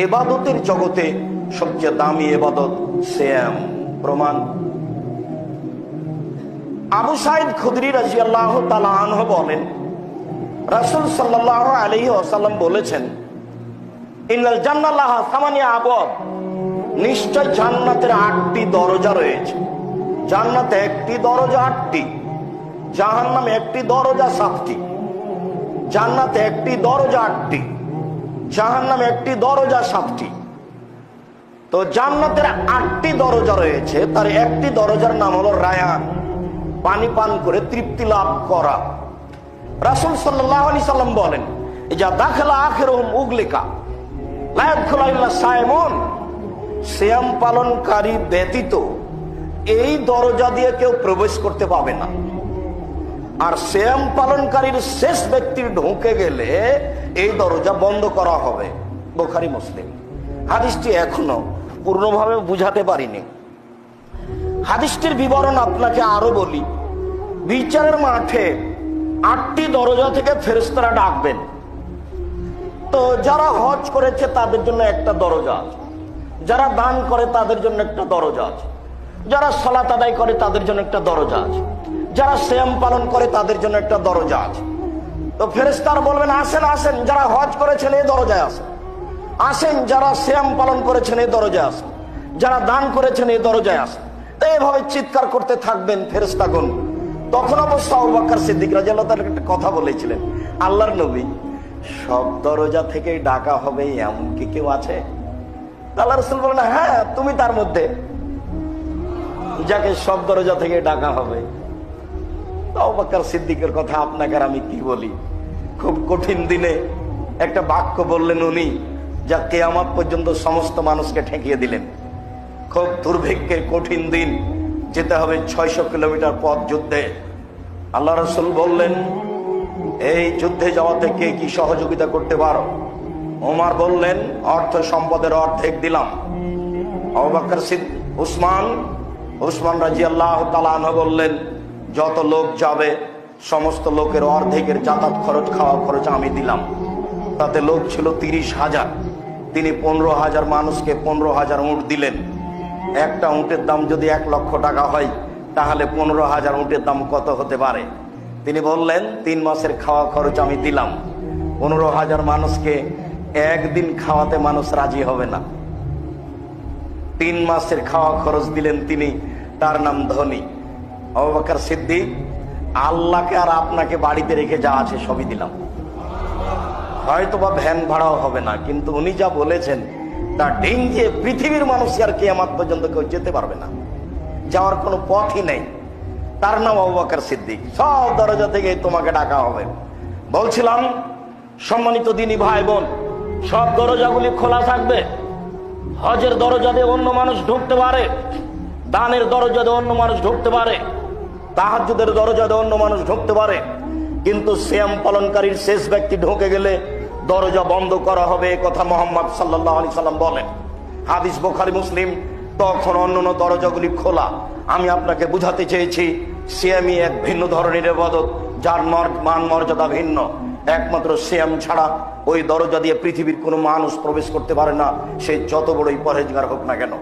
এবাদতের জগতে সবচেয়ে দামি এবাদত সিয়াম। প্রমাণ, আবু সাঈদ খুদরি রাদিয়াল্লাহু তাআলা আনহু বলেন, রাসূল সাল্লাল্লাহু আলাইহি ওয়াসাল্লাম বলেছেন, ইন্নাল জান্নাহ লাহা সামানিয়া আবওয়াব, নিশ্চয় জান্নাতের 8টি দরজা রয়েছে। জান্নাতে একটি দরজা 8টি, জাহান্নামে একটি দরজা 7টি। জান্নাতে একটি দরজা 8টি, জাহান্নামে একটি দরজা 7টি। তো জান্নাতের 8টি দরজা রয়েছে, তার একটি দরজার নাম হলো রায়ান, পানি পান করে তৃপ্তি লাভ করা। রাসূল সাল্লাল্লাহু আলাইহি সাল্লাম বলেন, ইজা দাখালা আখিরুহুম উগলিকা লা ইয়াদখুলু ইল্লা সায়মুন, সিয়াম পালনকারী ব্যতীত এই দরজা দিয়ে কেউ প্রবেশ করতে পাবে না। আর সিয়াম পালনকারীর শেষ ব্যক্তির ঢুকে গেলে এই দরজা বন্ধ করা হবে। বুখারী মুসলিম। হাদিসটি এখনো পূর্ণভাবে বুঝাতে পারিনি। হাদিসটির বিবরণ আপনাকে আরো বলি। বিচারের মাঠে 8টি দরজা থেকে ফেরেশতারা ডাকবেন। তো যারা হজ করেছে তাদের জন্য একটা দরজা আছে, যারা দান করে তাদের জন্য একটা দরজা আছে, যারা সালাত আদায় করে তাদের জন্য একটা দরজা আছে, যারা সিয়াম পালন করে তাদের জন্য একটা দরজা আছে। তো ফেরেশতারা বলবেন, আসেন আসেন, যারা হজ করেছেন এই দরজায় আসেন, আসেন যারা সিয়াম পালন করেছেন এই দরজায় আসেন, যারা দান করেছেন এই দরজায় আসেন। তো এইভাবে চিৎকার করতে থাকবেন ফেরেশতাগণ। তখন অবশ্য আবু বকর সিদ্দিক রাদিয়াল্লাহু তাআলা একটা কথা বলেছিলেন, আল্লাহর নবী, সব দরজা থেকেই ডাকা হবে এমন কি কেউ আছে? আল্লাহ রাসূল বলেন, হ্যাঁ, তুমি তার মধ্যে, যাকে সব দরজা থেকে ডাকা হবে। আবু বকর সিদ্দিকের কথা আপনাকে আর আমি কি বলি। খুব কঠিন দিনে একটা বাক্য বললেন উনি, যা কিয়ামত পর্যন্ত সমস্ত মানুষকে ঠেকিয়ে দিলেন। খুব দুর্ভিক্ষের কঠিন দিন, যেতে হবে 600 কিলোমিটার পথ যুদ্ধে। আল্লাহ রাসূল বললেন, এই যুদ্ধে যাওয়াতে কে কি সহযোগিতা করতে পারো? ওমর বললেন, অর্থ সম্পদের অর্ধেক দিলাম। আবু বকর উসমান রাদিয়াল্লাহু তাআলা আনহু বললেন, যত লোক যাবে সমস্ত লোকের অর্ধেকের যাতায়াত খরচ, খাওয়া খরচ আমি দিলাম। তাতে লোক ছিল 30,000। তিনি 15,000 মানুষকে 15,000 উট দিলেন। একটা উটের দাম যদি 1 লক্ষ টাকা হয়, তাহলে 15,000 উটের দাম কত হতে পারে? তিনি বললেন, 3 মাসের খাওয়া খরচ আমি দিলাম। 15,000 মানুষকে একদিন খাওয়াতে মানুষ রাজি হবে না। 3 মাসের খাওয়া খরচ দিলেন তিনি, তার নাম ধনী। আবু বকর সিদ্দিক, আল্লাহকে আর আপনাকে বাড়িতে রেখে যা আছে সবই দিলাম। হয়তোবা ভ্যান ভাড়াও হবে না, কিন্তু উনি যা বলেছেন তা ডিঙ্গিয়ে পৃথিবীর মানুষ আর কিয়ামত পর্যন্ত কেউ যেতে পারবে না, যাওয়ার কোনো পথই নেই। তার নাম আবু বকর সিদ্দিক। সব দরজা থেকে তোমাকে ডাকা হবে। বলছিলাম, সম্মানিত দিনী ভাই বোন, সব দরজাগুলি খোলা থাকবে। হজের দরজা দিয়ে অন্য মানুষ ঢুকতে পারে, দানের দরজা দিয়ে অন্য মানুষ ঢুকতে পারে, তাহাজ্জুদের দরজা দিয়ে অন্য মানুষ ঢুকতে পারে। কিন্তু সিয়াম পালনকারীর শেষ ব্যক্তি ঢুকে গেলে দরজা বন্ধ করা হবে, এ কথা মুহাম্মদ সাল্লাল্লাহু আলাইহি সাল্লাম বলেন। হাদিস বুখারী মুসলিম। তখন অন্যান্য দরজাগুলি খোলা। আমি আপনাকে বুঝাতে চেয়েছি, সিয়ামই এক ভিন্ন ধরনের ইবাদত, যার মান মর্যাদা ভিন্ন। একমাত্র সিয়াম ছাড়া ওই দরজা দিয়ে পৃথিবীর কোনো মানুষ প্রবেশ করতে পারে না, সে যত বড়ই পরহেজগার হোক না কেন।